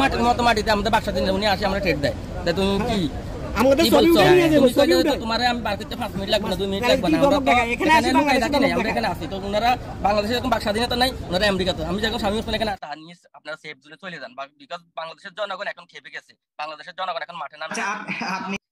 মাটির মতো মাটিতে আমাদের বাক্সা দিন উনি আসে আমরা ট্রেড দেয় তা তুমি কি তোমার আমি বার করতে 5 মিনিট লাগবে না 2 মিনিট লাগবে না আমরা এখানে আসি তো ওনারা বাংলাদেশে এরকম বাক স্বাধীনতা নাই ওনারা আমেরিকাতে আমি যখন স্বামী ওসমান এখানে নিয়ে আপনারা সেফ জোনে চলে যান বিকজ বাংলাদেশের জনগণ এখন খেপে গেছে বাংলাদেশের জনগণ এখন মাঠে নামে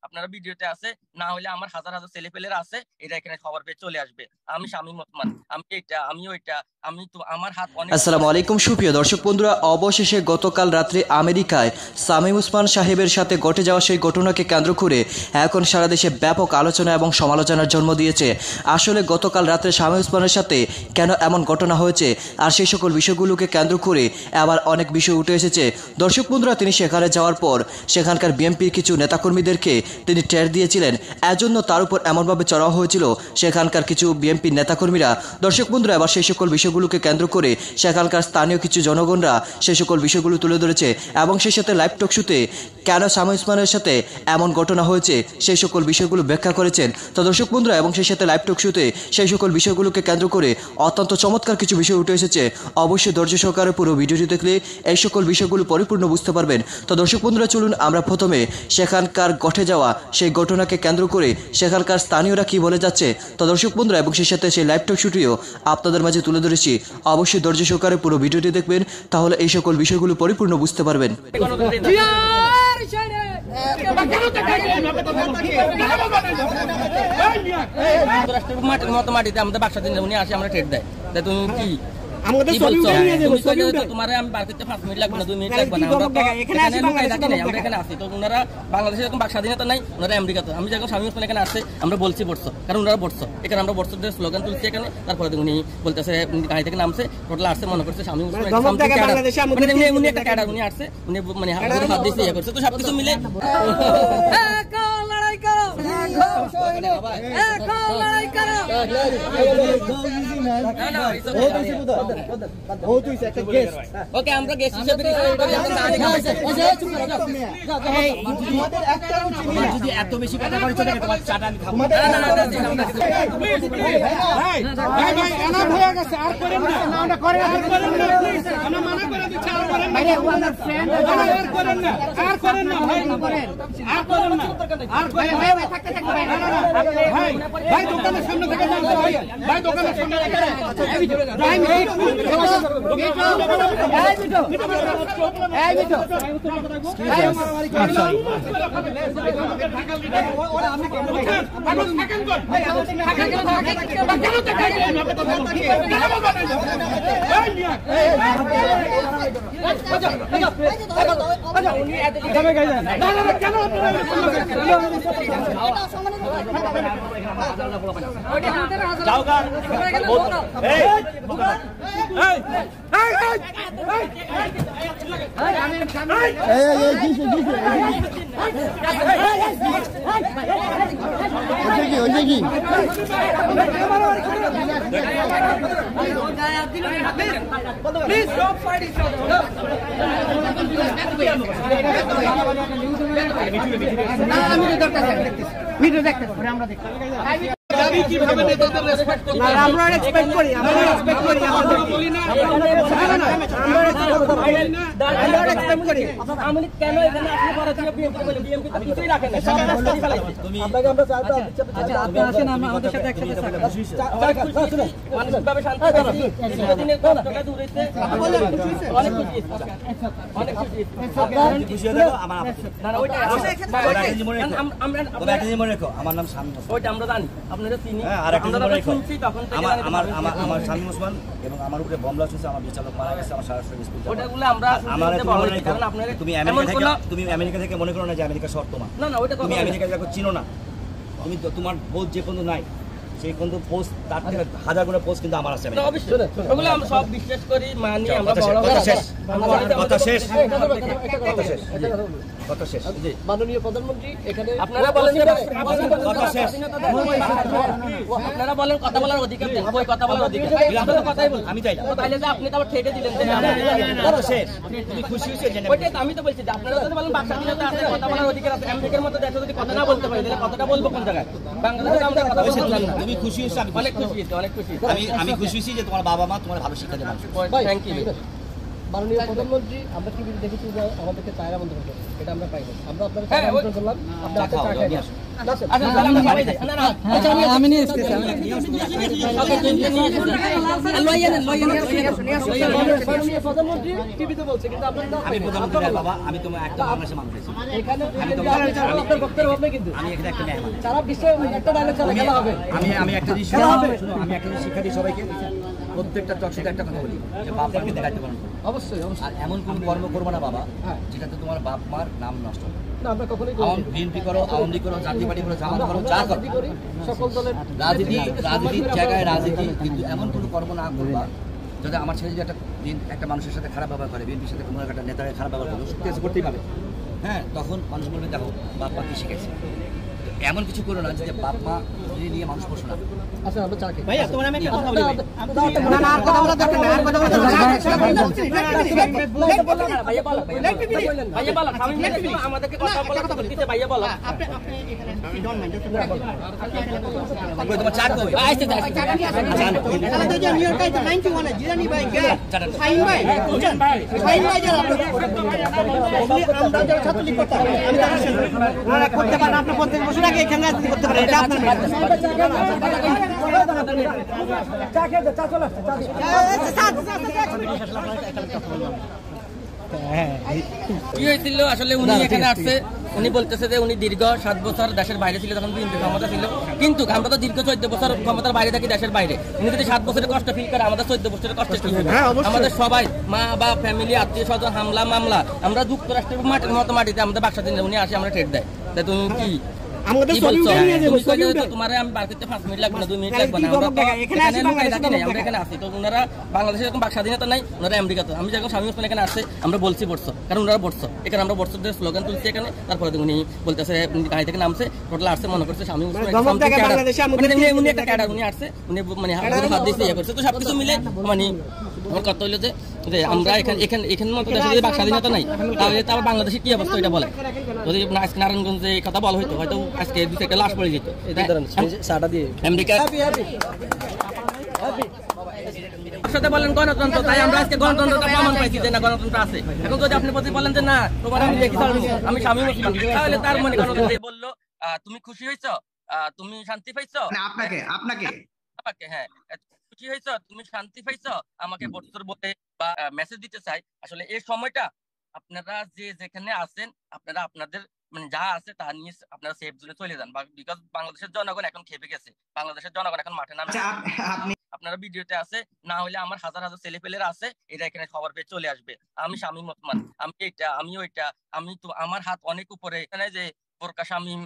আপনারা ভিডিওতে আছে না হলে আমার হাজার হাজার ছেলেপেলেরা আছে এটা এখানে খবর পেয়ে চলে আসবে আমি শামীম ওসমান আমি এটা আমি ওইটা আমি তো আমার হাত অনেক। আসসালামু আলাইকুম সুপ্রিয় দর্শক বন্ধুরা, অবশেষে গতকাল রাত্রে আমেরিকায় শামীম ওসমান সাহেবের সাথে ঘটে যাওয়া সেই ঘটনাকে কেন্দ্র করে এখন সারা দেশে ব্যাপক আলোচনা এবং সমালোচনার জন্ম দিয়েছে। আসলে গতকাল রাত্রে শামীম ওসমানের সাথে কেন এমন ঘটনা হয়েছে আর সেই সকল বিষয়গুলোকে কেন্দ্র করে আবার অনেক বিষয় উঠে এসেছে। দর্শক বন্ধুরা, তিনি সেখানে যাওয়ার পর সেখানকার বিএনপির কিছু নেতাকর্মীদেরকে তিনি টের দিয়েছিলেন, এজন্য তার উপর এমনভাবে চড়াও হয়েছিল সেখানকার কিছু বিএনপির নেতাকর্মীরা। দর্শক বন্ধুরা, এবার সেই সকল বিষয়গুলোকে কেন্দ্র করে সেখানকার স্থানীয় কিছু জনগণরা সেই সকল বিষয়গুলো তুলে ধরেছে এবং সেই সাথে লাইভ টক শুতে কেন শামীম ওসমানের সাথে এমন ঘটনা হয়েছে সেই সকল বিষয়গুলো ব্যাখ্যা করেছেন। তো দর্শক বন্ধুরা, এবং সেই সাথে লাইভ টক শুতে সেই সকল বিষয়গুলোকে কেন্দ্র করে অত্যন্ত চমৎকার কিছু বিষয় উঠে এসেছে। অবশ্যই ধৈর্য সহকারে পুরো ভিডিওটি দেখলে এই সকল বিষয়গুলো পরিপূর্ণ বুঝতে পারবেন। তো দর্শক বন্ধুরা, চলুন আমরা প্রথমে সেখানকার ঘটে যাওয়া সেই ঘটনাকে কেন্দ্র করে সেখানকার স্থানীয়রা কি বলে যাচ্ছে। তো দর্শক বন্ধুরা, এবং সেই সাথে সেই লাইভ টক শুটিও আপনাদের মাঝে তুলে ধরেছি। অবশ্যই ধৈর্য সহকারে পুরো ভিডিওটি দেখবেন, তাহলে এই সকল বিষয়গুলো পরিপূর্ণ বুঝতে পারবেন। মাটির মতো মাটিতে আমাদের বাক্সা দিন উনি আসে আমরা ট্রেড দেয় তা তুমি কি তোমার আমি বার করতে 5 মিনিট লাগবে না 2 মিনিট লাগবে না আমরা এখানে আসি তো ওনারা বাংলাদেশে এরকম বাক স্বাধীনতা নাই ওনারা আমেরিকাতে আমি যখন স্বামী ওসমান এখানে আসছে আমরা বলছি বর্ষ কারণ ওনারা বর্ষ এখানে আমরা বর্ষদের স্লোগান তুলছি এখানে। তারপরে উনি বলতেছে গাড়ি থেকে নামছে টোটাল আসছে মনে করছে স্বামী ওসমান উনি একটা ক্যাডার উনি আসছে উনি মানে হাত দিয়েছে ইয়ে করছে তো সবকিছু মিলে ওকে আমরা গেস্ট হিসেবে যদি এত বেশি কথা বলছো তোমার চাটা আমি খাবো আর করেন না আমরা করেন না প্লিজ আমরা মানা করে দিচ্ছি আর করেন না ওনার ফ্রেন্ড আর করেন না আর করেন না ভাই আর করেন না আর ভাই ভাই থাকতে থাকতে ভাই ভাই দোকানের সামনে থেকে যান ভাই দোকানের সামনে থেকে ভাই Please don't fight each other. Video দেখতে আমরা দেখতে আমি কিভাবে নেতাদের রেসপেক্ট করব না আমরা এক্সপেক্ট করি আমরা এক্সপেক্ট করি আমরা বলি না আমরা এক্সপেক্ট করি আমি কেন এখানে আসলে ভারতীয় বিএনপি বলে বিএনপি তো কিছুই রাখে না সব রাস্তা ফেলাই তুমি আপনাকে আমরা চাইতো আচ্ছা আপনি আসেন আমাদের সাথে একসাথে থাকুন মানসিকভাবে শান্তি পাচ্ছি দিনের কষ্টটা দূর হইছে অনেক খুশি অনেক খুশি আপনারা খুশি হলো আমার না ওইটা আমরা একটা জিনিস মনে রাখো আমার নাম শামীম ওসমান ওইটা আমরা জানি আপনারা চিনি আর একটা জিনিস মনে রাখো তখন থেকে আমার শামীম ওসমান এবং আমার উপরে বম ব্লাস্ট হয়েছে আমার বিচারক মারা গেছে আমার সরাসরি স্কুল ওটাগুলো আমরা কারণ আপনারা তুমি আমেরিকা থেকে মনে করো না যে আমেরিকা শর্ত না না ওইটা তুমি আমেরিকা যাকে চিনো না তুমি তোমার পোস্ট যে কোনো নাই সেই কিন্তু পোস্ট তার থেকে হাজার গুণে পোস্ট কিন্তু আমার আছে অবশ্যই ওগুলো আমরা সব বিশ্বাস করি মানি আমরা বড় কথা শেষ কথা শেষ জি মাননীয় প্রধানমন্ত্রী এখানে আপনারা বলেন কথা শেষ আপনারা বলেন কথা বলার অধিকার নেই ওই কথা বলার অধিকার আমরা তো কথাই বলি আমি চাই তাইলে যে আপনি তো আবার ঠেটে দিলেন কথা শেষ তুমি খুশি হইছে জেনে ওইটা আমি তো বলছি যে আপনারা যদি বলেন বাক স্বাধীনতা আছে কথা বলার অধিকার আছে আমেরিকার মতো দেশে যদি কথা না বলতে পারি তাহলে কথাটা বলবো কোন জায়গায় বাংলাদেশে আমরা কথা বলতে জানি না তুমি খুশি হয়েছো? অনেক খুশি, অনেক খুশি। আমি খুশি হয়েছি যে তোমার বাবা মা তোমার ভালো শিক্ষা দেবে। Thank you. মাননীয় প্রধানমন্ত্রী, আমরা টিভিতে দেখেছি যে আমাদেরকে চায়না বন্ধ করতে, এটা আমরা পাইনি। আমরা আপনাদের চায়না আমন্ত্রণ করলাম, আপনি হাতে চা খাই আসুন। আমি নিয়ে এসেছি। মাননীয় প্রধানমন্ত্রী টিভিতে বলছে, কিন্তু আপনার আমি প্রধানমন্ত্রী বাবা, আমি তোমার একটা বাংলাদেশের মানুষ। এখানে আপনার বক্তব্য হবে, কিন্তু আমি এখানে একটা মেহমান। সারা বিশ্বে একটা ডায়লগ চালা খেলা হবে। আমি একটা জিনিস আমি একটা জিনিস শিক্ষা দিই সবাইকে, প্রত্যেকটা চর্চাতে একটা কথা বলি যে বাপ মাকে দেখাতে পারবো। অবশ্যই আর এমন কোনো কর্ম করবো না বাবা যেটাতে তোমার বাপ মার নাম নষ্ট হবে। না, আমরা কখনোই বিএনপি করো, আওয়ামী লীগ করো, জাতীয় পার্টি করো, জামাত করো, যা করো, করি সকল দলের রাজনীতির জায়গায় রাজনীতি, কিন্তু এমন কোনো কর্ম না করবা যদি আমার ছেলে যদি একটা মানুষের সাথে খারাপ ব্যবহার করে, বিএনপির সাথে কোনো একটা নেতাকে খারাপ ব্যবহার করে, সত্যি আছে করতেই পারে। হ্যাঁ, তখন মানুষ বলবে দেখো বাপ মা কি শিখেছে। এমন কিছু করো না যে বাপ মা নিয়ে মানুষ বসো না। আচ্ছা, আমরা চা খাই। ভাইয়া তোমার আমি একটা কথা বলি। না না, আর কথা বলা দরকার নেই, আর কথা বলা দরকার নেই। ভাইয়া বলো, ভাইয়া বলো, আমাদেরকে কথা বলা দিতে, ভাইয়া বলো। কই তোমার চা কই? করতে পারেন আপনি, 50 বছর আগে এখানে রাজনীতি করতে পারেন, এটা আপনার কি হয়েছিল আসলে, উনি এখানে আসছে, উনি বলতেছে যে উনি দীর্ঘ 7 বছর দেশের বাইরে ছিল, তখন বিএনপি ক্ষমতা ছিল। কিন্তু আমরা তো দীর্ঘ 14 বছর ক্ষমতার বাইরে থাকি, দেশের বাইরে। উনি যদি 7 বছরের কষ্ট ফিল করে, আমাদের 14 বছরের কষ্ট কি হবে? আমাদের সবাই মা বা ফ্যামিলি, আত্মীয় স্বজন, হামলা মামলা, আমরা যুক্তরাষ্ট্রের মাটির মতো মাটিতে আমাদের বাক্সা দিন উনি আসে, আমরা ট্রেড দেয়। তাই তুমি কি তোমার আমি বার করতে 5 মিনিট লাগবে না, 2 মিনিট লাগবে না। আমরা এখানে আসি তো, ওনারা বাংলাদেশে এরকম বাক স্বাধীনতা নাই, ওনারা আমেরিকাতে। আমি যখন স্বামী ওসমান এখানে আসছে, আমরা বলছি বর্ষ, কারণ ওনারা বর্ষ এখানে, আমরা বর্ষদের স্লোগান তুলছি এখানে। তারপরে উনি বলতেছে, গাড়ি থেকে নামছে, টোটাল আসছে, মনে করছে স্বামী ওসমান উনি একটা ক্যাডার, উনি আসছে, উনি মানে হাত দিয়েছে ইয়ে করছে। তো সবকিছু মিলে মানে আমার কথা হইলো যে আমরা এখানে মতো দেশে যদি বাক স্বাধীনতা নাই, তাহলে তো আবার বাংলাদেশে কি অবস্থা এটা বলে। যদি আজকে নারায়ণগঞ্জে এই কথা বলা হইতো, হয়তো আজকে 2-1টা লাশ পড়ে যেত। আমেরিকা সাথে বলেন গণতন্ত্র, তাই আমরা আজকে গণতন্ত্রটা প্রমাণ পাইছি যে না, গণতন্ত্র আছে। এখন যদি আপনি প্রতি বলেন যে না, তোমার আমি দেখি আমি স্বামী মুসলিম, তাহলে তার মনে গণতন্ত্র বললো তুমি খুশি হয়েছো, তুমি শান্তি পাইছো, আপনাকে হ্যাঁ খুশি হয়েছো, তুমি শান্তি পাইছো, আমাকে বছর বলে বা মেসেজ দিতে চাই। আসলে এই সময়টা আপনারা যেখানে আছেন, আপনারা আপনাদের মানে যা আছে তা নিয়ে আপনারা সেফ জোনে চলে যান, বিকজ বাংলাদেশের জনগণ এখন খেপে গেছে, বাংলাদেশের জনগণ এখন মাঠে নামে। আপনারা ভিডিওতে আছে, না হলে আমার হাজার হাজার ছেলে পেলেরা আছে, এরা এখানে খবর পেয়ে চলে আসবে। আমি শামীম ওসমান, আমি এটা, আমি ওইটা, আমি তো আমার হাত অনেক উপরে। এখানে যে বোরকা শামীম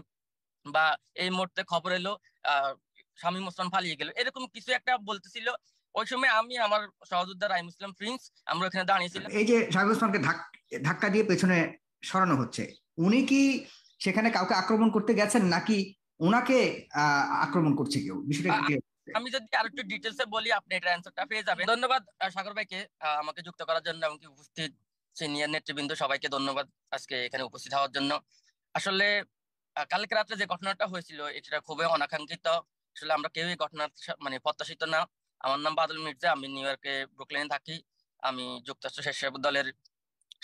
বা এই মুহূর্তে খবর এলো শামীম ওসমান পালিয়ে গেল, এরকম কিছু একটা বলতেছিল। ওই সময় আমি আমার সহযোদ্ধা রাইম ইসলাম প্রিন্স, আমরা ওখানে দাঁড়িয়েছিলাম। এই যে শামীম ওসমানকে ধাক্কা দিয়ে পেছনে সরানো হচ্ছে, উনি কি সেখানে কাউকে আক্রমণ করতে গেছেন নাকি ওনাকে আক্রমণ করছে কেউ? বিষয়টা কি? আমি যদি আরো একটু ডিটেলসে বলি, আপনি এটার অ্যানসারটা পেয়ে যাবেন। ধন্যবাদ সাগর ভাইকে আমাকে যুক্ত করার জন্য, এমনকি উপস্থিত সিনিয়র নেতৃবৃন্দ সবাইকে ধন্যবাদ আজকে এখানে উপস্থিত হওয়ার জন্য। আসলে কালকে রাত্রে যে ঘটনাটা হয়েছিল, এটা খুবই অনাকাঙ্ক্ষিত। আসলে আমরা কেউই ঘটনা মানে প্রত্যাশিত না। আমার নাম বাদল মির্জা, আমি নিউ ইয়র্কে ব্রুকলিনে থাকি। আমি যুক্তরাষ্ট্র স্বেচ্ছাসেবক দলের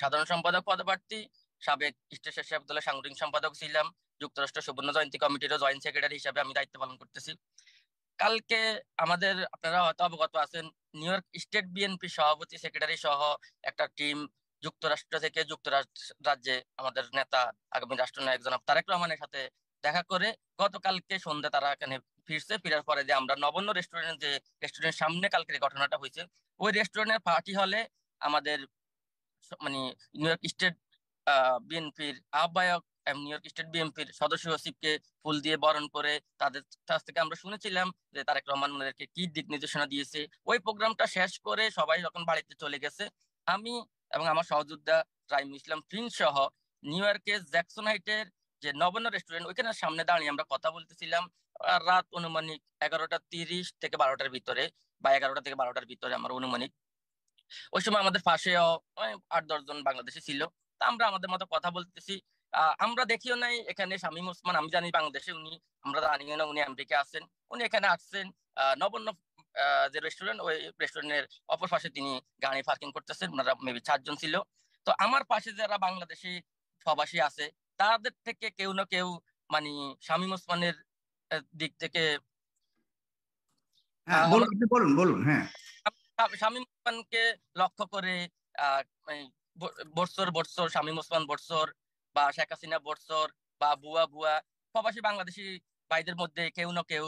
সাধারণ সম্পাদক পদপ্রার্থী, সাবেক স্টেট স্বেচ্ছাসেবক দলের সাংগঠনিক সম্পাদক ছিলাম, যুক্তরাষ্ট্র সুবর্ণ জয়ন্তী কমিটিরও জয়েন্ট সেক্রেটারি হিসাবে আমি দায়িত্ব পালন করতেছি। কালকে আমাদের, আপনারা হয়তো অবগত আছেন, নিউ ইয়র্ক স্টেট বিএনপি সভাপতি সেক্রেটারি সহ একটা টিম যুক্তরাষ্ট্র থেকে যুক্তরাজ্যে আমাদের নেতা আগামী রাষ্ট্রনায়ক জনাব তারেক রহমানের সাথে দেখা করে গতকালকে সন্ধ্যা তারা এখানে ফিরছে। ফেরার পরে যে আমরা নবন্য রেস্টুরেন্ট, যে রেস্টুরেন্টের সামনে কালকে ঘটনাটা হয়েছে, ওই রেস্টুরেন্টের পার্টি হলে আমাদের মানে নিউ ইয়র্ক স্টেট বিএনপির আহ্বায়ক, নিউ ইয়র্ক স্টেট বিএনপির সদস্য সচিবকে ফুল দিয়ে বরণ করে তাদের কাছ থেকে আমরা শুনেছিলাম যে তারেক রহমান ওনাদেরকে কি দিক নির্দেশনা দিয়েছে। ওই প্রোগ্রামটা শেষ করে সবাই যখন বাড়িতে চলে গেছে, আমি এবং আমার সহযোদ্ধা রাইম ইসলাম প্রিন্স সহ নিউ ইয়র্কের জ্যাকসন হাইটের যে নবন্য রেস্টুরেন্ট, ওইখানে সামনে দাঁড়িয়ে আমরা কথা বলতেছিলাম। রাত অনুমানিক 11:30 থেকে 12টার ভিতরে, বা 11টা থেকে 12টার ভিতরে আমার অনুমানিক। ওই সময় আমাদের পাশেও 8-10 জন বাংলাদেশি ছিল। তা আমরা আমাদের মতো কথা বলতেছি, আমরা দেখিও নাই এখানে শামীম ওসমান, আমি জানি বাংলাদেশে উনি, আমরা জানিও না উনি আমেরিকা আছেন। উনি এখানে আসছেন নবান্ন যে রেস্টুরেন্ট, ওই রেস্টুরেন্টের অপর পাশে তিনি গাড়ি পার্কিং করতেছেন। ওনারা মেবি 4 জন ছিল। তো আমার পাশে যারা বাংলাদেশি প্রবাসী আছে তাদের থেকে কেউ না কেউ মানে শামীম ওসমানের দিক থেকে হ্যাঁ বলুন, আপনি বলুন বলুন। হ্যাঁ, শামীম ওসমানকে লক্ষ্য করে আহ, এই বৎসর বৎসর শামীম ওসমান বৎসর বা শেখ হাসিনা বৎসর বা বুয়া বুয়া প্রবাসী বাংলাদেশি ভাইদের মধ্যে কেউ না কেউ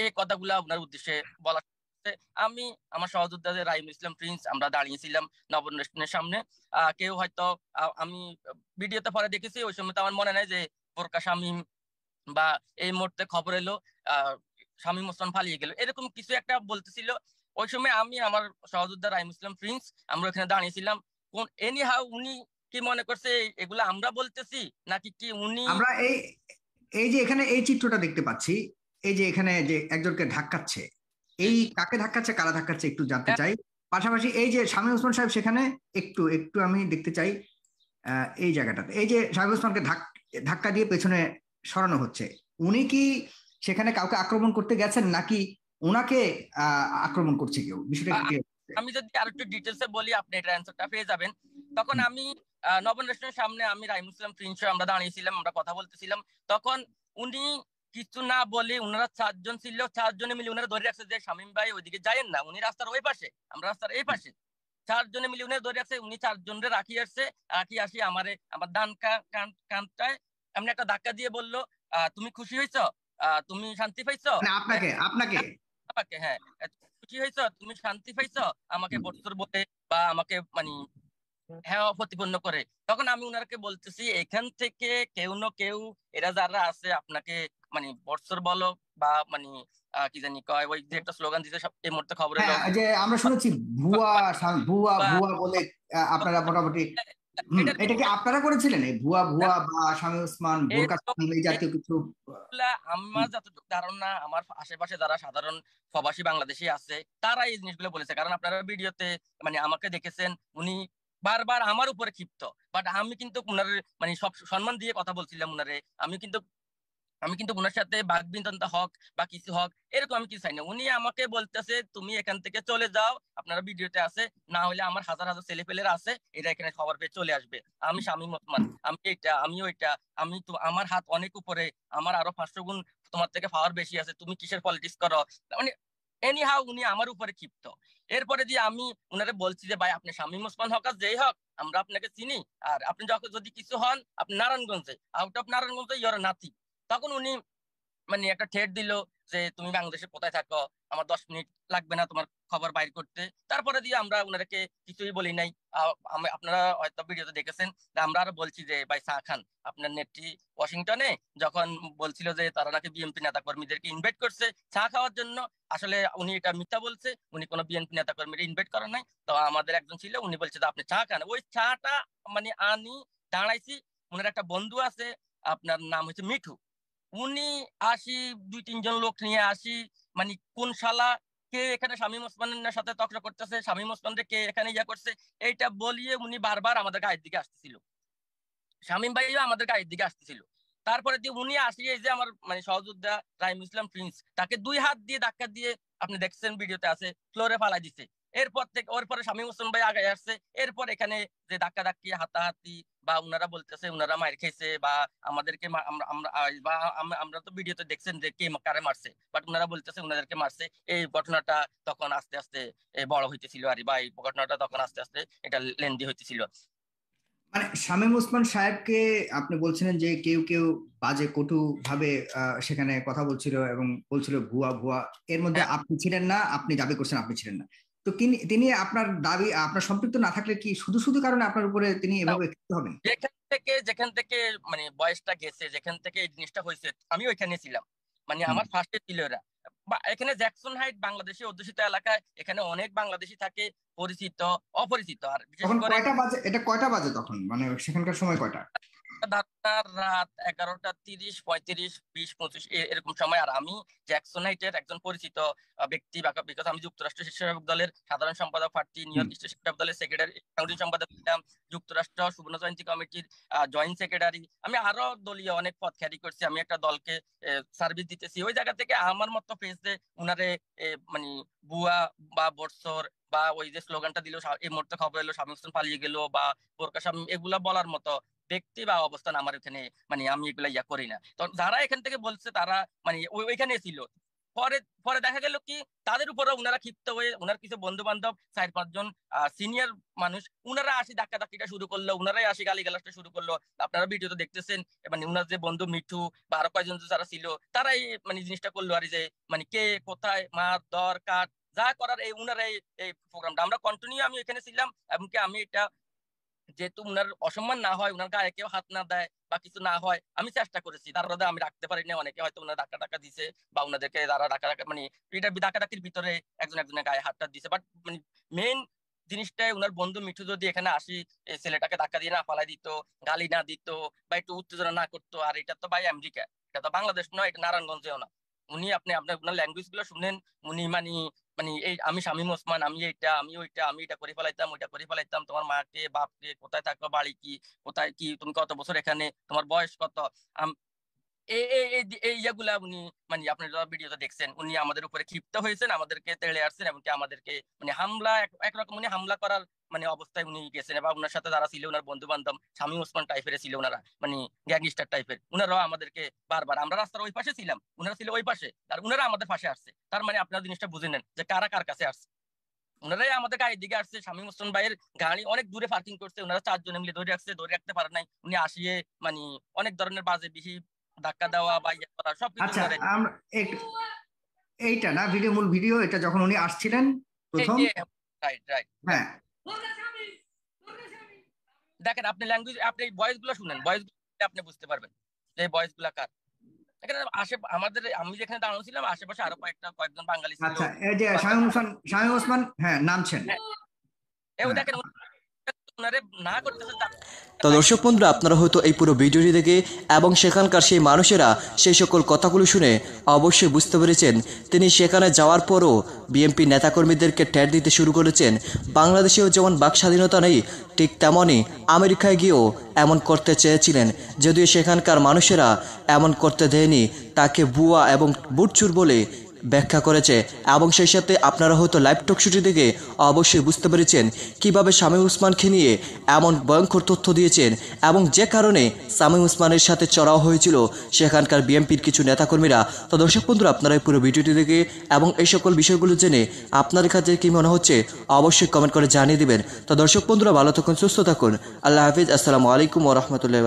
এই কথাগুলা ওনার উদ্দেশ্যে বলা হচ্ছে। আমি আমার সহযোদ্ধা রাইমুল ইসলাম প্রিন্স আমরা দাঁড়িয়েছিলাম নবান্ন রেস্টুরেন্টের সামনে। কেউ হয়তো আমি ভিডিওতে পরে দেখেছি, ওই সময় তো আমার মনে নাই যে বোরকা শামীম বা এই মুহূর্তে খবর এলো শামীম ওসমান পালিয়ে গেল, এরকম কিছু একটা বলতেছিল। ওই সময় আমি আমার সহযোদ্ধা রাইম ইসলাম প্রিন্স আমরা ওখানে দাঁড়িয়েছিলাম। কোন এনি হাউ উনি কি মনে করছে এগুলা আমরা বলতেছি নাকি কি উনি আমরা এই এই যে এখানে এই চিত্রটা দেখতে পাচ্ছি, এই যে এখানে যে একজনকে ধাক্কাচ্ছে, এই কাকে ধাক্কাচ্ছে, কারা ধাক্কাচ্ছে একটু জানতে চাই। পাশাপাশি এই যে শামীম ওসমান সাহেব সেখানে একটু একটু আমি দেখতে চাই এই জায়গাটাতে, এই যে শামীম ওসমানকে ধাক্কা দিয়ে পেছনে সরানো হচ্ছে, উনি কি সেখানে কাউকে আক্রমণ করতে গেছেন নাকি ওনাকে আক্রমণ করছে কেউ? বিষয়টা কি clear? আমি যদি আর একটু ডিটেলসে বলি আপনি এটা অ্যান্সারটা পেয়ে যাবেন। তখন আমি নবান্ন রেস্টুরেন্টের সামনে আমি রাইম ইসলাম প্রিন্স আমরা দাঁড়িয়েছিলাম, আমরা কথা বলতেছিলাম। তখন উনি কিছু না বলে, ওনারা 4 জন ছিল, 4 জনে মিলে ওনারা ধরে রাখছে যে শামীম ভাই ওইদিকে যায়েন না, উনি রাস্তার ওই পাশে, আমরা রাস্তার এই পাশে। 4 জনে মিলে উনি ধরে রাখছে, উনি 4 জনরে রাখি আসছে। রাখি আসি আমার ডান কানটায় এমনি একটা ধাক্কা দিয়ে বললো, তুমি খুশি হয়েছো, তুমি শান্তি পাইছো? মানে আপনাকে আপনাকে আমাকে, হ্যাঁ, খুশি হয়েছো, তুমি শান্তি পাইছো, আমাকে বৎসর বলে বা আমাকে মানে হ্যাঁ প্রতিপন্ন করে। তখন আমি উনারকে বলতেছি এখান থেকে কেউ না কেউ এরা যারা আছে আপনাকে মানে বৎসর বলো বা মানে কি জানি কয়, ওই যে একটা স্লোগান দিতে সব এই মুহূর্তে খবর এলো, হ্যাঁ, যে আমরা শুনেছি ভুয়া ভুয়া বা ভুয়া বলে আপনারা মোটামুটি এটার এটা কি আপনারা করেছিলেন, এই ভুয়া ভুয়া বা শামীম ওসমান বোরকা এরকম শামীম এই জাতীয় কিছু? আমার যতটুকু ধারণা আমার আশেপাশে যারা সাধারণ প্রবাসী বাংলাদেশি আছে তারা এই জিনিসগুলো বলেছে। কারণ আপনারা ভিডিওতে মানে আমাকে দেখেছেন, উনি বারবার আমার উপরে ক্ষিপ্ত, বাট আমি কিন্তু উনার মানে সব সম্মান দিয়ে কথা বলছিলাম উনারে। আমি কিন্তু উনার সাথে বাকবিতণ্ডা হোক বা কিছু হোক এরকম আমি কিছু চাই না। উনি আমাকে বলতেছে তুমি এখান থেকে চলে যাও, আপনারা ভিডিওতে আছে, না হলে আমার হাজার হাজার ছেলেপেলেরা আছে এরা এখানে খবর পেয়ে চলে আসবে। আমি শামীম ওসমান, আমি এটা, আমি ওইটা, আমি তো আমার হাত অনেক উপরে, আমার আরো 500 গুণ তোমার থেকে পাওয়ার বেশি আছে, তুমি কিসের পলিটিক্স করো, মানে এনি হাউ উনি আমার উপরে ক্ষিপ্ত। এরপরে দিয়ে আমি উনারে বলছি যে ভাই আপনি শামীম ওসমান হক আর যেই হোক আমরা আপনাকে চিনি, আর আপনি যখন যদি কিছু হন আপনি নারায়ণগঞ্জে, আউট অফ নারায়ণগঞ্জে ইয়র নাথিং। তখন উনি মানে একটা ঠেট দিল যে তুমি বাংলাদেশে কোথায় থাকো, আমার 10 মিনিট লাগবে না তোমার খবর বাইর করতে। তারপরে দিয়ে আমরা ওনাদেরকে কিছুই বলি নাই। আপনারা হয়তো ভিডিওতে দেখেছেন যে আমরা আরো বলছি যে ভাই শাহ খান আপনার নেত্রী ওয়াশিংটনে যখন বলছিল যে তারা নাকি বিএনপি নেতা কর্মীদেরকে ইনভাইট করছে চা খাওয়ার জন্য, আসলে উনি এটা মিথ্যা বলছে, উনি কোনো বিএনপি নেতা কর্মীরা ইনভাইট করেন নাই। তো আমাদের একজন ছিল উনি বলছে যে আপনি চা খান, ওই চাটা মানে আনি দাঁড়াইছি। ওনার একটা বন্ধু আছে আপনার নাম হচ্ছে মিঠু, উনি আসি 2-3 জন লোক নিয়ে আসি, মানে কোন শালা কে এখানে শামীম ওসমানের সাথে তকরা করতেছে, শামীম ওসমানকে কে এখানে ইয়া করছে, এইটা বলিয়ে উনি বারবার আমাদের গায়ের দিকে আসতেছিল। শামীম ভাইও আমাদের গায়ের দিকে আসতেছিল। তারপরে দিয়ে উনি আসি এই যে আমার মানে সহযোদ্ধা রাইম ইসলাম প্রিন্স, তাকে 2 হাত দিয়ে ধাক্কা দিয়ে আপনি দেখছেন ভিডিওতে আছে ফ্লোরে ফালাই দিছে। এরপর থেকে ওর পরে শামীম ওসমান ভাই আগে আসছে। এরপর এখানে যে ধাক্কা ধাক্কি হাতাহাতি বা উনারা বলতেছে উনারা মার খেয়েছে বা আমাদেরকে বা আমরা তো ভিডিওতে দেখছেন যে কে কারে মারছে, বাট উনারা বলতেছে উনাদেরকে মারছে। এই ঘটনাটা তখন আস্তে আস্তে বড় হইতেছিল আর বা এই ঘটনাটা তখন আস্তে আস্তে এটা লেন্দি হইতেছিল। মানে শামীম ওসমান সাহেবকে আপনি বলছিলেন যে কেউ কেউ বাজে কটু ভাবে সেখানে কথা বলছিল এবং বলছিল ভুয়া ভুয়া, এর মধ্যে হ্যাঁ, আপনি ছিলেন না, আপনি দাবি করছেন আপনি ছিলেন না। তো তিনি আপনার দাবি, আপনার সম্পৃক্ত না থাকলে কি শুধু শুধু কারণে আপনার উপরে তিনি এভাবে ক্ষিপ্ত হবেন? যেখান থেকে মানে বয়সটা গেছে, যেখান থেকে এই জিনিসটা হয়েছে আমি ওইখানে ছিলাম, মানে হুম। আমার ফার্স্টে ছিল এরা। বা এখানে জ্যাকসন হাইট বাংলাদেশি অধ্যুষিত এলাকায় এখানে অনেক বাংলাদেশি থাকে, পরিচিত অপরিচিত, আর বিশেষ তখন করে কয়টা বাজে, এটা কয়টা বাজে তখন, মানে সেখানকার সময় কয়টা? ধারণা রাত 11:30, 35, 20, 25 এরকম সময়। আর আমি জ্যাকসনাইটের একজন পরিচিত ব্যক্তি, বিকজ আমি যুক্তরাষ্ট্র স্বেচ্ছাসেবক দলের সাধারণ সম্পাদক প্রার্থী, নিউ ইয়র্ক স্বেচ্ছাসেবক দলের সেক্রেটারি, সাংগঠনিক সম্পাদক ছিলাম, যুক্তরাষ্ট্র সুবর্ণ জয়ন্তী কমিটির জয়েন্ট সেক্রেটারি, আমি আরো দলীয় অনেক পদ ক্যারি করছি। আমি একটা দলকে সার্ভিস দিতেছি। ওই জায়গা থেকে আমার মতো ফেসে উনারে মানে বুয়া বা বর্ষর বা ওই যে স্লোগানটা দিল এই মুহূর্তে খবর এলো শামীম ওসমান পালিয়ে গেল বা বোরকা শামীম, এগুলা বলার মতো ব্যক্তি বা অবস্থান আমার এখানে মানে আমি এগুলা করি না। তো যারা এখান থেকে বলছে তারা মানে ওইখানে ছিল। পরে পরে দেখা গেল কি তাদের উপরে উনারা ক্ষিপ্ত হয়ে উনার কিছু বন্ধু বান্ধব 4-5 জন সিনিয়র মানুষ উনারা আসি ধাক্কাধাক্কিটা শুরু করলো, উনারাই আসি গালিগালাজটা শুরু করলো। আপনারা ভিডিওতে দেখতেছেন মানে উনার যে বন্ধু মিঠু বা আরো কয়েকজন যারা ছিল তারাই মানে জিনিসটা করলো আর যে মানে কে কোথায় মার দর কাট যা করার এই উনারাই এই প্রোগ্রামটা আমরা কন্টিনিউ আমি এখানে ছিলাম। এমনকি আমি এটা যেহেতু উনার অসম্মান না হয়, উনার গায়ে কেউ হাত না দেয় বা কিছু না হয়, আমি চেষ্টা করেছি। তার রোদে আমি রাখতে পারিনি। অনেকে হয়তো উনার ধাক্কা দিছে বা উনাদেরকে যারা ধাক্কা মানে এটা ধাক্কাধাক্কির ভিতরে একজনের গায়ে হাতটা দিছে। বাট মানে মেইন জিনিসটাই উনার বন্ধু মিঠু যদি এখানে আসি এই ছেলেটাকে ধাক্কা দিয়ে না পালাই দিত, গালি না দিত বা একটু উত্তেজনা না করতো। আর এটা তো ভাই আমেরিকা, এটা তো বাংলাদেশ নয়, এটা নারায়ণগঞ্জেও না। উনি আপনার ল্যাঙ্গুয়েজ গুলো শুনেন, উনি মানে মানে এই আমি শামীম ওসমান, আমি এইটা আমি ওইটা, আমি এটা করে ফেলাইতাম ওইটা করে ফেলাইতাম, তোমার মাকে বাপকে কোথায় থাকো, বাড়ি কি, কোথায় কি, তুমি কত বছর এখানে, তোমার বয়স কত, এই ইয়েগুলা উনি মানে আপনার ভিডিওতে দেখছেন উনি আমাদের উপরে ক্ষিপ্ত হয়েছেন, আমাদেরকে তেড়ে আসছেন এবং আমাদেরকে মানে হামলা একরকম উনি হামলা করার মানে অবস্থায় উনি গেছেন। এবং ওনার সাথে যারা ছিল ওনার বন্ধু বান্ধব শামীম ওসমান টাইপের ছিল, ওনারা মানে গ্যাংস্টার টাইপের, ওনারাও আমাদেরকে বারবার, আমরা রাস্তার ওই পাশে ছিলাম, ওনারা ছিল ওই পাশে আর ওনারা আমাদের পাশে আসছে। তার মানে আপনারা জিনিসটা বুঝে নেন যে কারা কার কাছে আসছে। ওনারাই আমাদের গাড়ির দিকে আসছে। শামীম ওসমান ভাইয়ের গাড়ি অনেক দূরে পার্কিং করছে, ওনারা 4 জন মিলে ধরে রাখতে পারে নাই। উনি আসিয়ে মানে অনেক ধরনের বাজে বিহি ধাক্কা দেওয়া বা ইয়ে করা সবকিছু আচ্ছা আমরা এইটা না মূল ভিডিও এটা যখন উনি আসছিলেন প্রথম। রাইট হ্যাঁ দেখেন আপনি ল্যাঙ্গুয়েজ, আপনি ভয়েস গুলো শুনেন, ভয়েস আপনি বুঝতে পারবেন যে ভয়েস গুলা কার। এখানে আমাদের আমি যেখানে দাঁড়ানো ছিলাম আশেপাশে আরো কয়েকজন বাঙালি ছিল। আচ্ছা এই যে শামীম ওসমান হ্যাঁ নামছেন, দেখেন উনারে না করতেছে। তো দর্শক বন্ধুরা, আপনারা হয়তো এই পুরো ভিডিওটি দেখে এবং সেখানকার সেই মানুষেরা সেই সকল কথাগুলো শুনে অবশ্যই বুঝতে পেরেছেন তিনি সেখানে যাওয়ার পরও বিএনপি নেতাকর্মীদেরকে ট্যাট দিতে শুরু করেছেন। বাংলাদেশেও যেমন বাক স্বাধীনতা নেই ঠিক তেমনই আমেরিকায় গিয়েও এমন করতে চেয়েছিলেন, যদিও সেখানকার মানুষেরা এমন করতে দেয়নি, তাকে বুয়া এবং বুটচুর বলে ব্যাখ্যা করেছে। এবং সেই সাথে আপনারা হয়তো লাইভ টক শুটি দেখে অবশ্যই বুঝতে পেরেছেন কিভাবে শামীম ওসমানকে নিয়ে এমন ভয়ঙ্কর তথ্য দিয়েছেন এবং যে কারণে শামীম ওসমানের সাথে চড়াও হয়েছিল সেখানকার বিএনপির কিছু নেতাকর্মীরা। তো দর্শক বন্ধুরা, আপনারা এই পুরো ভিডিওটি দেখে এবং এই সকল বিষয়গুলো জেনে আপনাদের কাছে কি মনে হচ্ছে অবশ্যই কমেন্ট করে জানিয়ে দিবেন। তো দর্শক বন্ধুরা, ভালো থাকুন, সুস্থ থাকুন, আল্লাহ হাফিজ, আসসালামু আলাইকুম ওয়া রাহমাতুল্লাহি।